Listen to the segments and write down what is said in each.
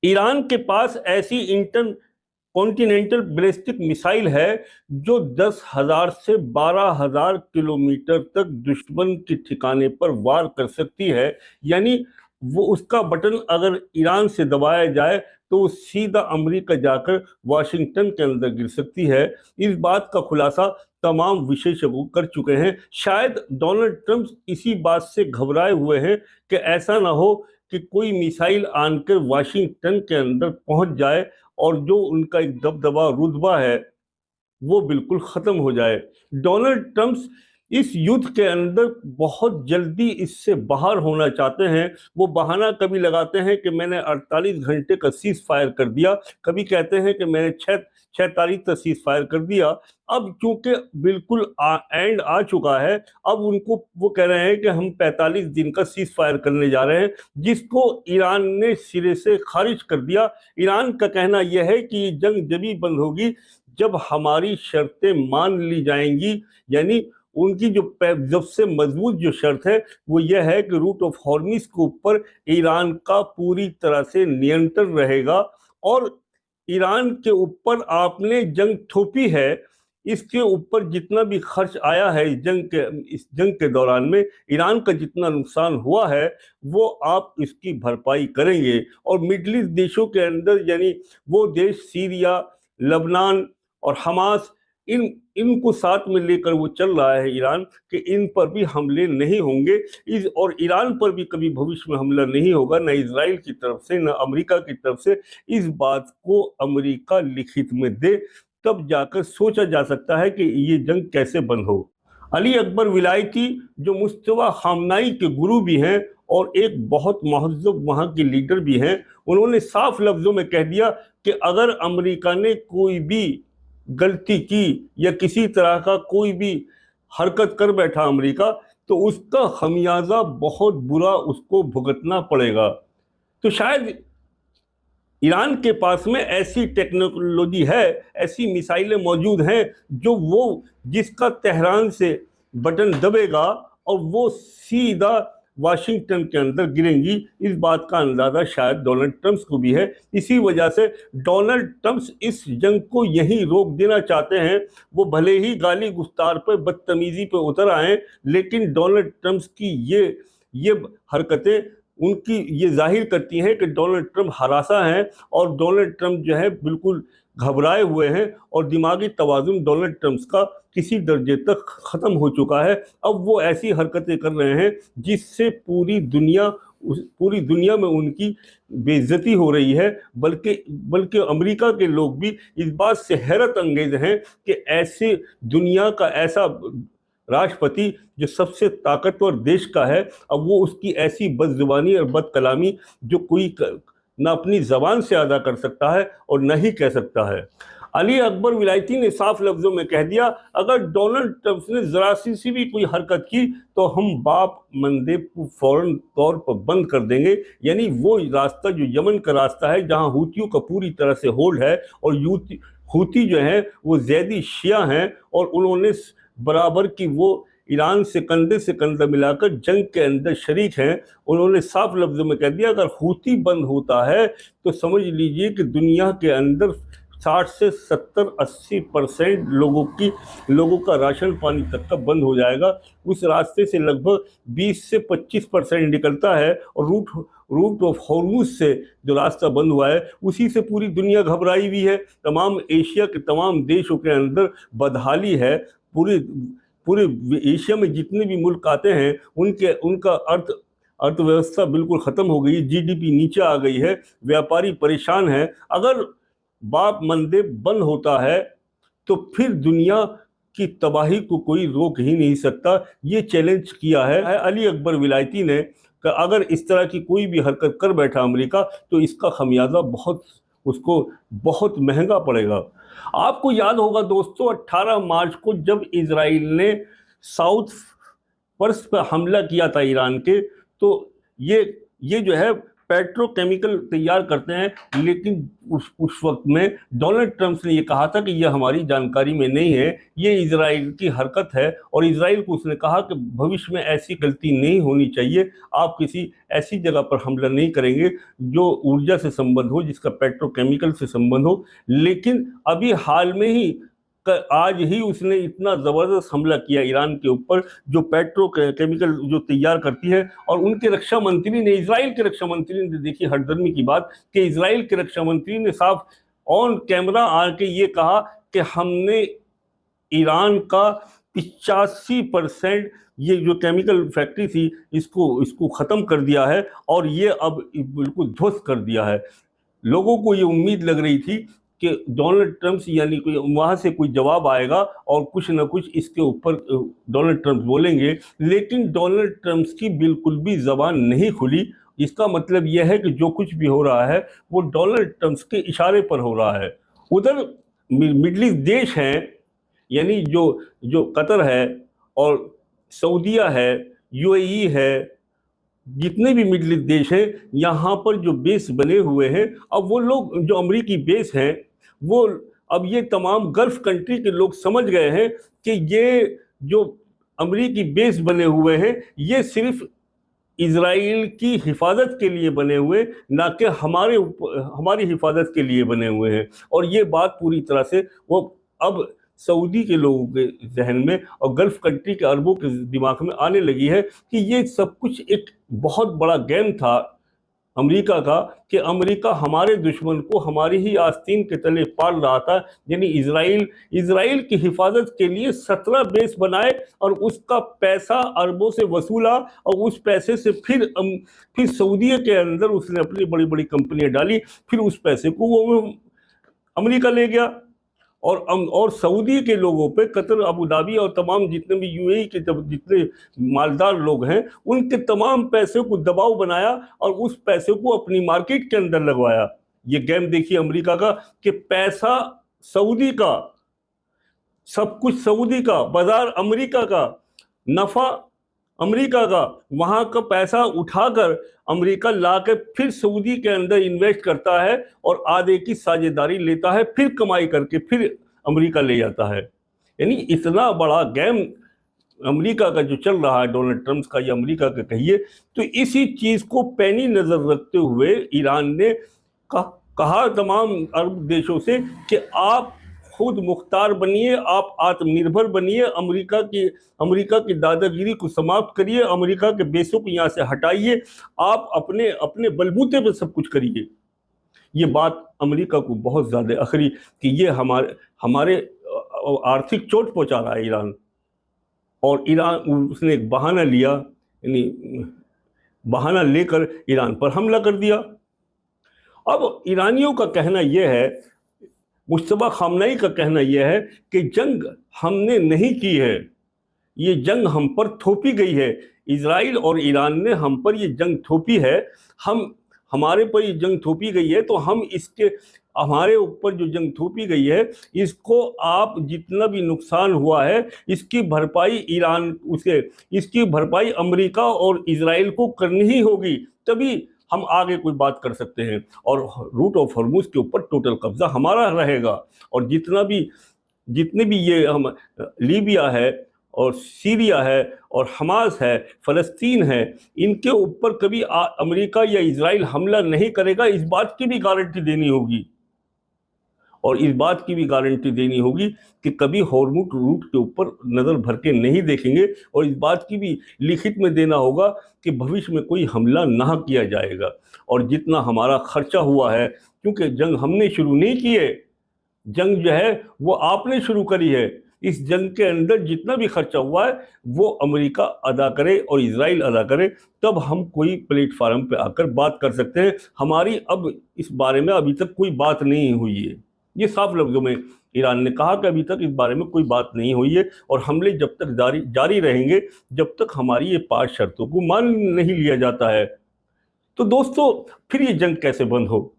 Iran के पास ऐसी inter continental ballistic missile है जो 10,000 से 12,000 किलोमीटर तक दुश्मन के ठिकाने पर वार कर सकती है। यानी वो उसका बटन अगर ईरान से दबाया जाए तो वो सीधा अमेरिका जाकर वाशिंगटन के अंदर गिर सकती है। इस बात का खुलासा तमाम विशेषज्ञ कर चुके हैं। शायद डोनाल्ड ट्रंप इसी बात से घबराए हुए हैं कि ऐसा ना हो कि कोई मिसाइल आकर वाशिंगटन के अंदर पहुंच जाए और जो उनका एक दबदबा रुतबा है वो बिल्कुल खत्म हो जाए। डोनाल्ड ट्रंप इस युद्ध के अंदर बहुत जल्दी इससे बाहर होना चाहते हैं। वो बहाना कभी लगाते हैं कि मैंने 48 घंटे का सीज फायर कर दिया, कभी कहते हैं कि मैंने 6 तारीख तक सीज फायर कर दिया। अब चूंकि बिल्कुल एंड आ चुका है, अब उनको वो कह रहे हैं कि हम 45 दिन का सीज फायर करने जा रहे हैं, जिसको ईरान ने सिरे से खारिज कर दिया। ईरान का कहना यह है कि जंग जभी बंद होगी जब हमारी शर्तें मान ली जाएंगी। यानी उनकी जो सबसे मजबूत जो शर्त है वो यह है कि रूट ऑफ हॉर्मुज के ऊपर ईरान का पूरी तरह से नियंत्रण रहेगा और ईरान के ऊपर आपने जंग थोपी है, इसके ऊपर जितना भी खर्च आया है इस जंग के दौरान में ईरान का जितना नुकसान हुआ है वो आप इसकी भरपाई करेंगे। और मिडल ईस्ट देशों के अंदर यानी वो देश सीरिया, लबनान और हमास, इनको साथ में लेकर वो चल रहा है ईरान कि इन पर भी हमले नहीं होंगे। और ईरान पर भी कभी भविष्य में हमला नहीं होगा, न इजराइल की तरफ से न अमेरिका की तरफ से। इस बात को अमेरिका लिखित में दे, तब जाकर सोचा जा सकता है कि ये जंग कैसे बंद हो। अली अकबर विलायती जो मुस्तफा खामनाई के गुरु भी हैं और एक बहुत महज़ब वहाँ के लीडर भी हैं, उन्होंने साफ लफ्जों में कह दिया कि अगर अमेरिका ने कोई भी गलती की या किसी तरह का कोई भी हरकत कर बैठा अमेरिका, तो उसका खमियाजा बहुत बुरा उसको भुगतना पड़ेगा। तो शायद ईरान के पास में ऐसी टेक्नोलॉजी है, ऐसी मिसाइलें मौजूद हैं जो वो जिसका तेहरान से बटन दबेगा और वो सीधा वाशिंगटन के अंदर गिरेंगी। इस बात का अंदाजा शायद डोनाल्ड ट्रंप को भी है। इसी वजह से डोनाल्ड ट्रंप इस जंग को यहीं रोक देना चाहते हैं। वो भले ही गाली गुफ्तार पर बदतमीजी पे उतर आए, लेकिन डोनाल्ड ट्रंप की ये हरकतें उनकी ये जाहिर करती हैं कि डोनाल्ड ट्रंप हरासा हैं और डोनाल्ड ट्रंप जो है बिल्कुल घबराए हुए हैं और दिमागी तवाज़ुन डोनाल्ड ट्रंप का किसी दर्जे तक ख़त्म हो चुका है। अब वो ऐसी हरकतें कर रहे हैं जिससे पूरी दुनिया में उनकी बेइज्जती हो रही है। बल्कि अमेरिका के लोग भी इस बात से हैरत अंगेज हैं कि ऐसे दुनिया का ऐसा राष्ट्रपति जो सबसे ताकतवर देश का है, अब वो उसकी ऐसी बदजुबानी और बदकलामी जो कोई न अपनी जबान से अदा कर सकता है और न ही कह सकता है। अली अकबर विलायती ने साफ लफ्जों में कह दिया, अगर डोनाल्ड ट्रंप ने जरा सी भी कोई हरकत की तो हम बाप मंदेब को फौरन तौर पर बंद कर देंगे। यानी वो रास्ता जो यमन का रास्ता है जहां हूतियों का पूरी तरह से होल्ड है और हूती जो है वो जैदी शिया हैं और उन्होंने बराबर की वो ईरान से कंधा मिलाकर जंग के अंदर शरीक हैं। उन्होंने साफ लफ्जों में कह दिया, अगर हूती बंद होता है तो समझ लीजिए कि दुनिया के अंदर 60 से 70-80% लोगों का राशन पानी तक का बंद हो जाएगा। उस रास्ते से लगभग 20 से 25% निकलता है और रूट ऑफ हॉर्मुज से जो रास्ता बंद हुआ है उसी से पूरी दुनिया घबराई हुई है। तमाम एशिया के तमाम देशों के अंदर बदहाली है। पूरे एशिया में जितने भी मुल्क आते हैं उनका अर्थव्यवस्था बिल्कुल ख़त्म हो गई, जीडीपी नीचे आ गई है, व्यापारी परेशान है। अगर बाप मंदेब बंद होता है तो फिर दुनिया की तबाही को कोई रोक ही नहीं सकता। ये चैलेंज किया है अली अकबर विलायती ने कि अगर इस तरह की कोई भी हरकत कर बैठा अमेरिका तो इसका खमियाजा उसको बहुत महंगा पड़ेगा। आपको याद होगा दोस्तों, 18 मार्च को जब इजराइल ने साउथ पर्स पर हमला किया था ईरान के, तो ये जो है पेट्रोकेमिकल तैयार करते हैं, लेकिन उस वक्त में डोनाल्ड ट्रंप ने ये कहा था कि यह हमारी जानकारी में नहीं है, ये इजराइल की हरकत है। और इजराइल को उसने कहा कि भविष्य में ऐसी गलती नहीं होनी चाहिए, आप किसी ऐसी जगह पर हमला नहीं करेंगे जो ऊर्जा से संबंध हो, जिसका पेट्रोकेमिकल से संबंध हो। लेकिन अभी हाल में ही आज ही उसने इतना जबरदस्त हमला किया ईरान के ऊपर, जो पेट्रोकेमिकल जो तैयार करती है। और उनके रक्षा मंत्री ने, इजराइल के रक्षा मंत्री ने, देखिए हरदर्मी की बात कि इजराइल के रक्षा मंत्री ने साफ ऑन कैमरा आके ये कहा कि हमने ईरान का 85% ये जो केमिकल फैक्ट्री थी इसको खत्म कर दिया है, और ये अब बिल्कुल ध्वस्त कर दिया है। लोगों को ये उम्मीद लग रही थी कि डोनाल्ड ट्रंप यानी कोई वहां से कोई जवाब आएगा और कुछ ना कुछ इसके ऊपर डोनाल्ड ट्रंप बोलेंगे, लेकिन डोनाल्ड ट्रंप की बिल्कुल भी जबान नहीं खुली। इसका मतलब यह है कि जो कुछ भी हो रहा है वो डोनाल्ड ट्रंप के इशारे पर हो रहा है। उधर मिडल ईस्ट देश हैं, यानी जो जो कतर है और सऊदीया है, यूएई है, जितने भी मिडिल ईस्ट देश हैं, यहाँ पर जो बेस बने हुए हैं, अब वो लोग जो अमेरिकी बेस हैं, वो अब ये तमाम गल्फ कंट्री के लोग समझ गए हैं कि ये जो अमेरिकी बेस बने हुए हैं ये सिर्फ इजराइल की हिफाजत के लिए बने हुए, ना कि हमारी हिफाजत के लिए बने हुए हैं। और ये बात पूरी तरह से वो अब सऊदी के लोगों के जहन में और गल्फ कंट्री के अरबों के दिमाग में आने लगी है कि ये सब कुछ एक बहुत बड़ा गेम था अमेरिका का, कि अमेरिका हमारे दुश्मन को हमारी ही आस्तीन के तले पाल रहा था। यानी इजराइल की हिफाजत के लिए 17 बेस बनाए और उसका पैसा अरबों से वसूला, और उस पैसे से फिर सऊदी के अंदर उसने अपनी बड़ी बड़ी कंपनियां डाली, फिर उस पैसे को वो अमेरिका ले गया। और सऊदी के लोगों पे, कतर, अबू धाबी और तमाम जितने भी यूएई के जितने मालदार लोग हैं, उनके तमाम पैसे को दबाव बनाया और उस पैसे को अपनी मार्केट के अंदर लगवाया। ये गेम देखिए अमेरिका का, कि पैसा सऊदी का, सब कुछ सऊदी का, बाजार अमेरिका का, नफा अमेरिका का, वहां का पैसा उठाकर अमेरिका लाकर फिर सऊदी के अंदर इन्वेस्ट करता है और आधे की साझेदारी लेता है, फिर कमाई करके फिर अमेरिका ले जाता है। यानी इतना बड़ा गेम अमेरिका का जो चल रहा है, डोनाल्ड ट्रंप का या अमेरिका का कहिए, तो इसी चीज को पैनी नजर रखते हुए ईरान ने कहा तमाम अरब देशों से कि आप खुद मुख्तार बनिए, आप आत्मनिर्भर बनिए, अमेरिका की दादागिरी को समाप्त करिए, अमेरिका के बेसों को यहाँ से हटाइए, आप अपने अपने बलबूते पे सब कुछ करिए। ये बात अमेरिका को बहुत ज़्यादा अखरी कि ये हमारे आर्थिक चोट पहुँचा रहा है ईरान। और ईरान उसने एक बहाना लिया, यानी बहाना लेकर ईरान पर हमला कर दिया। अब ईरानियों का कहना यह है, मुश्तबा खामनेई का कहना यह है कि जंग हमने नहीं की है, ये जंग हम पर थोपी गई है। इजराइल और ईरान ने हम पर ये जंग थोपी है, हमारे पर ये जंग थोपी गई है, तो हम हमारे ऊपर जो जंग थोपी गई है, इसको आप जितना भी नुकसान हुआ है इसकी भरपाई इसकी भरपाई अमेरिका और इजराइल को करनी ही होगी, तभी हम आगे कोई बात कर सकते हैं। और रूट ऑफ हॉर्मुज के ऊपर टोटल कब्जा हमारा रहेगा। और जितने भी ये हम लीबिया है और सीरिया है और हमास है, फ़लस्तीन है, इनके ऊपर कभी अमेरिका या इजराइल हमला नहीं करेगा, इस बात की भी गारंटी देनी होगी। और इस बात की भी गारंटी देनी होगी कि कभी हॉर्मुज रूट के ऊपर नज़र भर के नहीं देखेंगे, और इस बात की भी लिखित में देना होगा कि भविष्य में कोई हमला ना किया जाएगा। और जितना हमारा खर्चा हुआ है, क्योंकि जंग हमने शुरू नहीं की है, जंग जो है वो आपने शुरू करी है, इस जंग के अंदर जितना भी खर्चा हुआ है वो अमेरिका अदा करे और इजराइल अदा करे, तब हम कोई प्लेटफार्म पे आकर बात कर सकते हैं। हमारी अब इस बारे में अभी तक कोई बात नहीं हुई है। ये साफ लफ्जों में ईरान ने कहा कि अभी तक इस बारे में कोई बात नहीं हुई है, और हमले जब तक जारी रहेंगे जब तक हमारी ये 5 शर्तों को मान नहीं लिया जाता है। तो दोस्तों, फिर ये जंग कैसे बंद हो?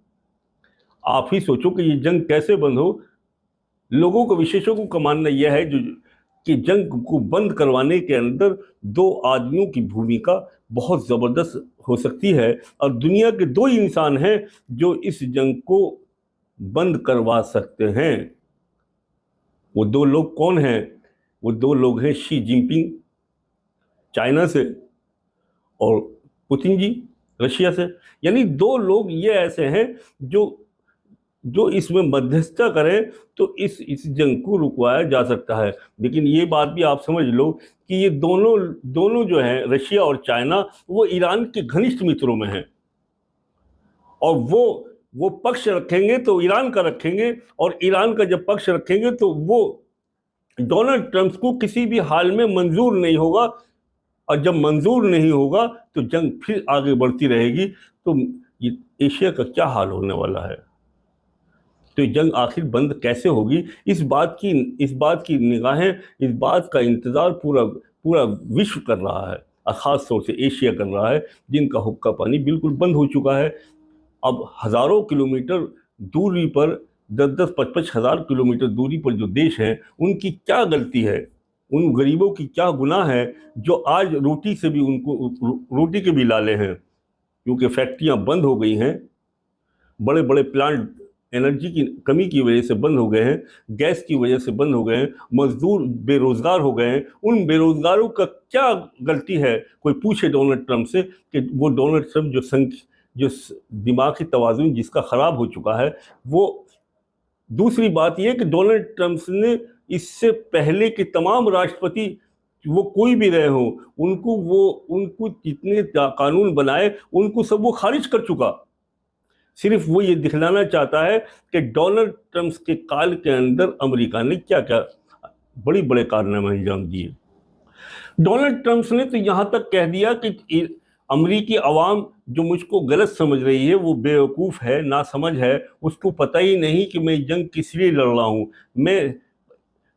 आप ही सोचो कि ये जंग कैसे बंद हो। लोगों को, विशेषज्ञों का मानना यह है कि जंग को बंद करवाने के अंदर 2 आदमियों की भूमिका बहुत ज़बरदस्त हो सकती है। और दुनिया के दो ही इंसान हैं जो इस जंग को बंद करवा सकते हैं। वो दो लोग कौन हैं? वो दो लोग हैं शी जिनपिंग चाइना से और पुतिन जी रशिया से। यानी दो लोग ये ऐसे हैं जो जो इसमें मध्यस्थता करें तो इस जंग को रुकवाया जा सकता है। लेकिन ये बात भी आप समझ लो कि ये दोनों दोनों जो हैं रशिया और चाइना, वो ईरान के घनिष्ठ मित्रों में हैं। और वो पक्ष रखेंगे तो ईरान का रखेंगे, और ईरान का जब पक्ष रखेंगे तो वो डोनाल्ड ट्रंप को किसी भी हाल में मंजूर नहीं होगा। और जब मंजूर नहीं होगा तो जंग फिर आगे बढ़ती रहेगी। तो ये एशिया का क्या हाल होने वाला है? तो ये जंग आखिर बंद कैसे होगी? इस बात की निगाहें, इस बात का इंतजार पूरा पूरा विश्व कर रहा है, और खास तौर से एशिया कर रहा है, जिनका हुक्का पानी बिल्कुल बंद हो चुका है। अब हजारों किलोमीटर दूरी पर, 10-10, 55 हजार किलोमीटर दूरी पर जो देश हैं, उनकी क्या गलती है? उन गरीबों की क्या गुनाह है जो आज रोटी से भी उनको रोटी के भी लाले हैं? क्योंकि फैक्ट्रियां बंद हो गई हैं, बड़े बड़े प्लांट एनर्जी की कमी की वजह से बंद हो गए हैं, गैस की वजह से बंद हो गए हैं, मजदूर बेरोजगार हो गए हैं। उन बेरोजगारों का क्या गलती है? कोई पूछे डोनाल्ड ट्रंप से कि वो डोनाल्ड ट्रंप जो दिमागी तवाज़ुन जिसका ख़राब हो चुका है वो। दूसरी बात यह कि डोनाल्ड ट्रंप ने इससे पहले के तमाम राष्ट्रपति, वो कोई भी रहे हो, उनको जितने कानून बनाए उनको सब वो खारिज कर चुका। सिर्फ वो ये दिखलाना चाहता है कि डोनाल्ड ट्रंप के काल के अंदर अमेरिका ने क्या क्या बड़ी बड़े कारनामे अंजाम दिए। डोनाल्ड ट्रंप ने तो यहाँ तक कह दिया कि अमेरिकी अवाम जो मुझको गलत समझ रही है वो बेवकूफ़ है, नासमझ है, उसको पता ही नहीं कि मैं जंग किस लिए लड़ रहा हूँ।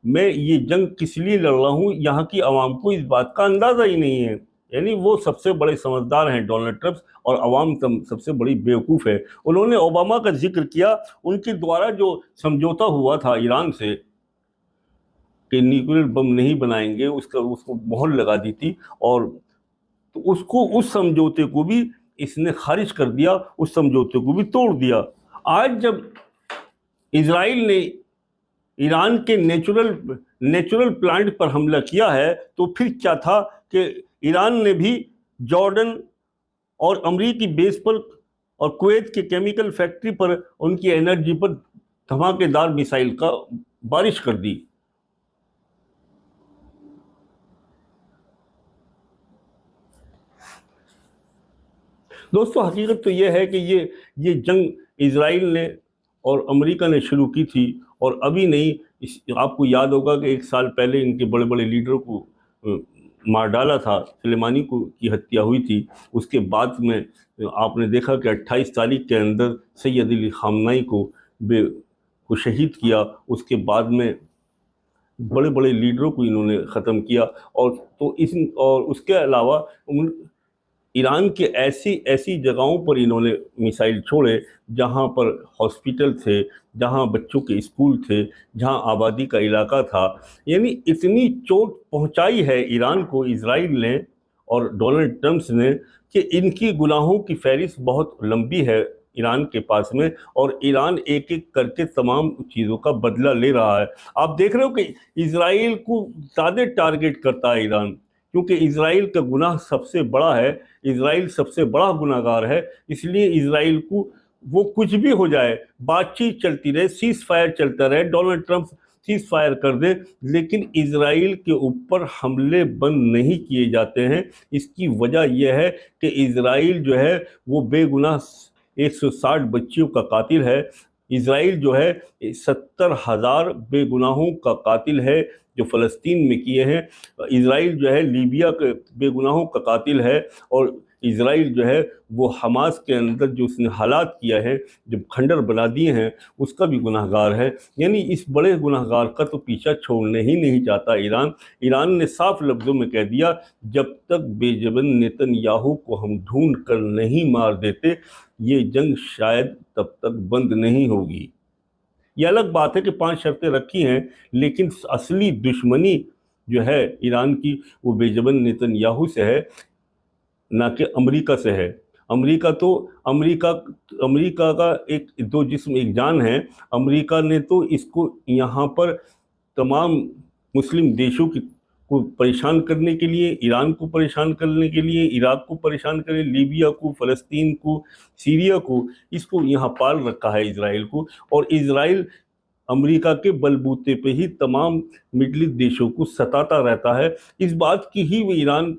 मैं ये जंग किस लिए लड़ रहा हूँ, यहाँ की अवाम को इस बात का अंदाज़ा ही नहीं है। यानी वो सबसे बड़े समझदार हैं डोनाल्ड ट्रंप, और अवाम सबसे बड़ी बेवकूफ़ है। उन्होंने ओबामा का जिक्र किया, उनके द्वारा जो समझौता हुआ था ईरान से कि न्यूक्लियर बम नहीं बनाएंगे, उसको मोहर लगा दी थी, और तो उसको, उस समझौते को भी इसने खारिज कर दिया, उस समझौते को भी तोड़ दिया। आज जब इजराइल ने ईरान के नेचुरल प्लांट पर हमला किया है, तो फिर क्या था कि ईरान ने भी जॉर्डन और अमरीकी बेस पर और कुवैत के केमिकल फैक्ट्री पर, उनकी एनर्जी पर धमाकेदार मिसाइल का बारिश कर दी। दोस्तों, हकीकत तो यह है कि ये जंग इजराइल ने और अमेरिका ने शुरू की थी, और अभी नहीं। आपको याद होगा कि 1 साल पहले इनके बड़े बड़े लीडरों को मार डाला था, सुलेमानी की हत्या हुई थी। उसके बाद में आपने देखा कि 28 तारीख के अंदर सैयद अली खामनाई को शहीद किया। उसके बाद में बड़े बड़े लीडरों को इन्होंने ख़त्म किया। और उसके अलावा ईरान के ऐसी जगहों पर इन्होंने मिसाइल छोड़े जहां पर हॉस्पिटल थे, जहां बच्चों के स्कूल थे, जहां आबादी का इलाका था। यानी इतनी चोट पहुंचाई है ईरान को इजराइल ने और डोनाल्ड ट्रंप ने कि इनकी गुनाहों की फहरिस्त बहुत लंबी है ईरान के पास में, और ईरान एक एक करके तमाम चीज़ों का बदला ले रहा है। आप देख रहे हो कि इजराइल को ज़्यादा टारगेट करता है ईरान, क्योंकि इजराइल का गुनाह सबसे बड़ा है, इजराइल सबसे बड़ा गुनाहगार है। इसलिए इजराइल को, वो कुछ भी हो जाए, बातचीत चलती रहे, सीज फायर चलता रहे, डोनाल्ड ट्रंप सीज फायर कर दे, लेकिन इजराइल के ऊपर हमले बंद नहीं किए जाते हैं। इसकी वजह यह है कि इजराइल जो है वो बेगुनाह 160 बच्चियों का कातिल है। इजराइल जो है 70,000 बेगुनाहों का कातिल है जो फ़लस्तीन में किए हैं। इजराइल जो है लीबिया के बेगुनाहों का कातिल है, और इजराइल जो है वो हमास के अंदर जो उसने हालात किया है, जो खंडर बना दिए हैं, उसका भी गुनाहगार है। यानी इस बड़े गुनाहगार का तो पीछा छोड़ने ही नहीं चाहता ईरान। ईरान ने साफ लफ्ज़ों में कह दिया, जब तक बेजबन नेतन्याहू को हम ढूंढ कर नहीं मार देते, ये जंग शायद तब तक बंद नहीं होगी। ये अलग बात है कि 5 शर्तें रखी हैं, लेकिन असली दुश्मनी जो है ईरान की, वो बेजबन नेतन्याहू से है। ना कि अमेरिका से है। अमेरिका अमेरिका का एक दो जिस्म एक जान है। अमेरिका ने तो इसको यहाँ पर तमाम मुस्लिम देशों को परेशान करने के लिए, ईरान को परेशान करने के लिए, इराक को परेशान करने, लीबिया को, फ़लस्तीन को, सीरिया को, इसको यहाँ पाल रखा है इजराइल को। और इजराइल अमेरिका के बलबूते पे ही तमाम मिडल ईस्ट देशों को सताता रहता है। इस बात की ही वो ईरान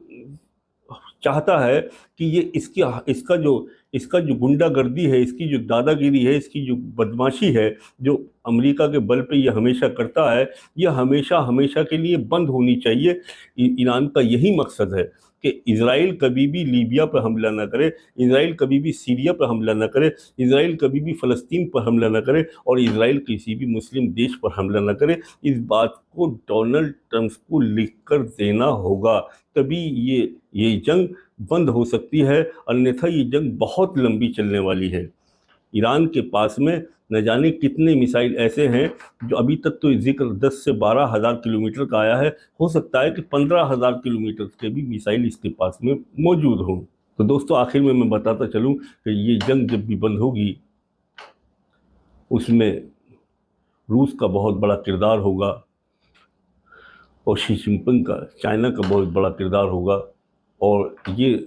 चाहता है कि ये इसका जो गुंडागर्दी है, इसकी जो दादागिरी है, इसकी जो बदमाशी है, जो अमेरिका के बल पे ये हमेशा करता है, ये हमेशा हमेशा के लिए बंद होनी चाहिए। ईरान का यही मकसद है कि इजराइल कभी भी लीबिया पर हमला न करे, इजराइल कभी भी सीरिया पर हमला न करे, इजराइल कभी भी फ़लस्तीन पर हमला न करे, और इजराइल किसी भी मुस्लिम देश पर हमला न करे। इस बात को डोनाल्ड ट्रंप को लिख कर देना होगा, तभी ये जंग बंद हो सकती है, अन्यथा ये जंग बहुत लंबी चलने वाली है। ईरान के पास में न जाने कितने मिसाइल ऐसे हैं जो अभी तक तो जिक्र 10 से 12 हज़ार किलोमीटर का आया है, हो सकता है कि 15,000 किलोमीटर के भी मिसाइल इसके पास में मौजूद हों। तो दोस्तों, आखिर में मैं बताता चलूं कि ये जंग जब भी बंद होगी उसमें रूस का बहुत बड़ा किरदार होगा और शी जिनपिंग का, चाइना का बहुत बड़ा किरदार होगा। और ये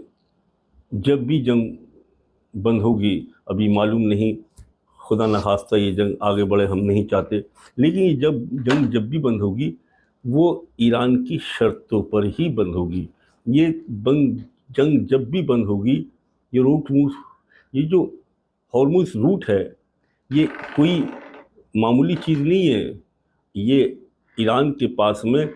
जब भी जंग बंद होगी, अभी मालूम नहीं, खुदा न खास्ता ये जंग आगे बढ़े, हम नहीं चाहते, लेकिन ये जंग भी बंद होगी वो ईरान की शर्तों पर ही बंद होगी। ये जंग जब भी बंद होगी, ये जो हॉर्मुज़ रूट है, ये कोई मामूली चीज़ नहीं है। ये ईरान के पास में,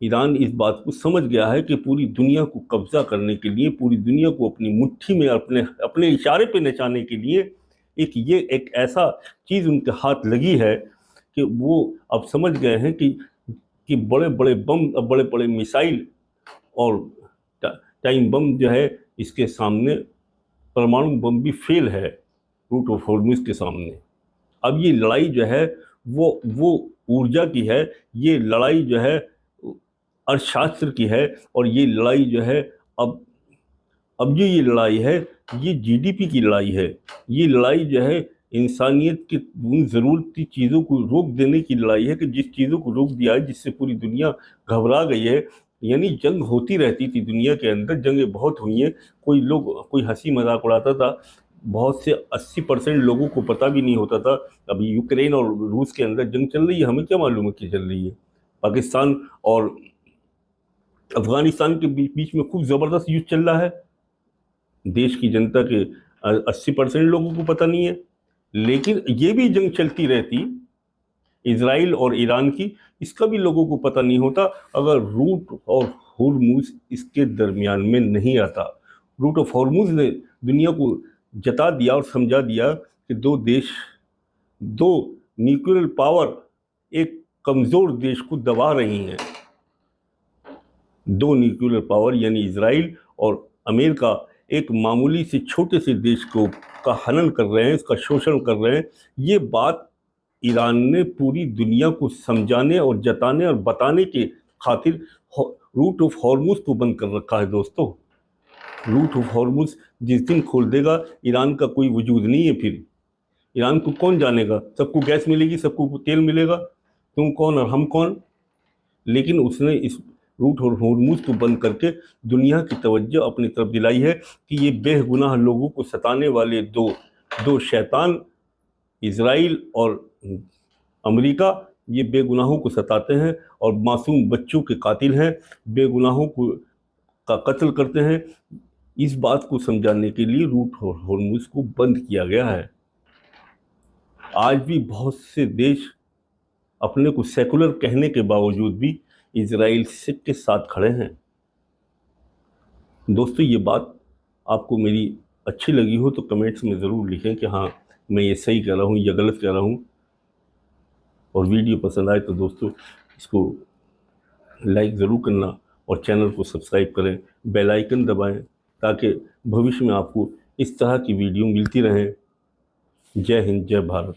ईरान इस बात को समझ गया है कि पूरी दुनिया को कब्जा करने के लिए, पूरी दुनिया को अपनी मुट्ठी में अपने इशारे पे नचाने के लिए एक ऐसा चीज़ उनके हाथ लगी है कि वो अब समझ गए हैं कि बड़े बड़े बम, बड़े बड़े मिसाइल और टाइम बम जो है, इसके सामने परमाणु बम भी फेल है रूट ऑफ हॉर्मुज़ के सामने। अब ये लड़ाई जो है वो ऊर्जा की है, ये लड़ाई जो है अर्थशास्त्र की है, और ये लड़ाई जो है अब जो ये लड़ाई है ये जीडीपी की लड़ाई है। ये लड़ाई जो है इंसानियत की उन ज़रूरती चीज़ों को रोक देने की लड़ाई है कि जिस चीज़ों को रोक दिया है, जिससे पूरी दुनिया घबरा गई है। यानी जंग होती रहती थी दुनिया के अंदर, जंगें बहुत हुई हैं, कोई हंसी मजाक उड़ाता था, बहुत से 80% लोगों को पता भी नहीं होता था। अभी यूक्रेन और रूस के अंदर जंग चल रही है, हमें क्या मालूम है कि चल रही है। पाकिस्तान और अफगानिस्तान के बीच में खूब ज़बरदस्त युद्ध चल रहा है, देश की जनता के 80% लोगों को पता नहीं है। लेकिन ये भी जंग चलती रहती इजराइल और ईरान की, इसका भी लोगों को पता नहीं होता अगर रूट और हॉर्मुज़ इसके दरमियान में नहीं आता। रूट ऑफ हॉर्मुज़ ने दुनिया को जता दिया और समझा दिया कि दो न्यूक्लियर पावर एक कमज़ोर देश को दबा रही हैं। दो न्यूक्लियर पावर यानी इजराइल और अमेरिका एक मामूली से छोटे से देश का हनन कर रहे हैं, इसका शोषण कर रहे हैं। ये बात ईरान ने पूरी दुनिया को समझाने और जताने और बताने के खातिर रूट ऑफ हॉर्मुज़ को बंद कर रखा है। दोस्तों, रूट ऑफ हॉर्मुज़ जिस दिन खोल देगा, ईरान का कोई वजूद नहीं है। फिर ईरान को कौन जानेगा? सबको गैस मिलेगी, सबको तेल मिलेगा, तुम कौन और हम कौन। लेकिन उसने इस रूट और हॉर्मुज़ को बंद करके दुनिया की तवज्जो अपनी तरफ दिलाई है कि ये बेगुनाह लोगों को सताने वाले दो शैतान इजराइल और अमेरिका, ये बेगुनाहों को सताते हैं और मासूम बच्चों के कातिल हैं, बेगुनाहों का कत्ल करते हैं। इस बात को समझाने के लिए रूट और हॉर्मुज़ को बंद किया गया है। आज भी बहुत से देश अपने को सेकुलर कहने के बावजूद भी इजराइल के साथ खड़े हैं। दोस्तों, ये बात आपको मेरी अच्छी लगी हो तो कमेंट्स में ज़रूर लिखें कि हाँ, मैं ये सही कह रहा हूँ या गलत कह रहा हूँ। और वीडियो पसंद आए तो दोस्तों इसको लाइक ज़रूर करना और चैनल को सब्सक्राइब करें, बेल आइकन दबाएं ताकि भविष्य में आपको इस तरह की वीडियो मिलती रहें। जय हिंद, जय भारत।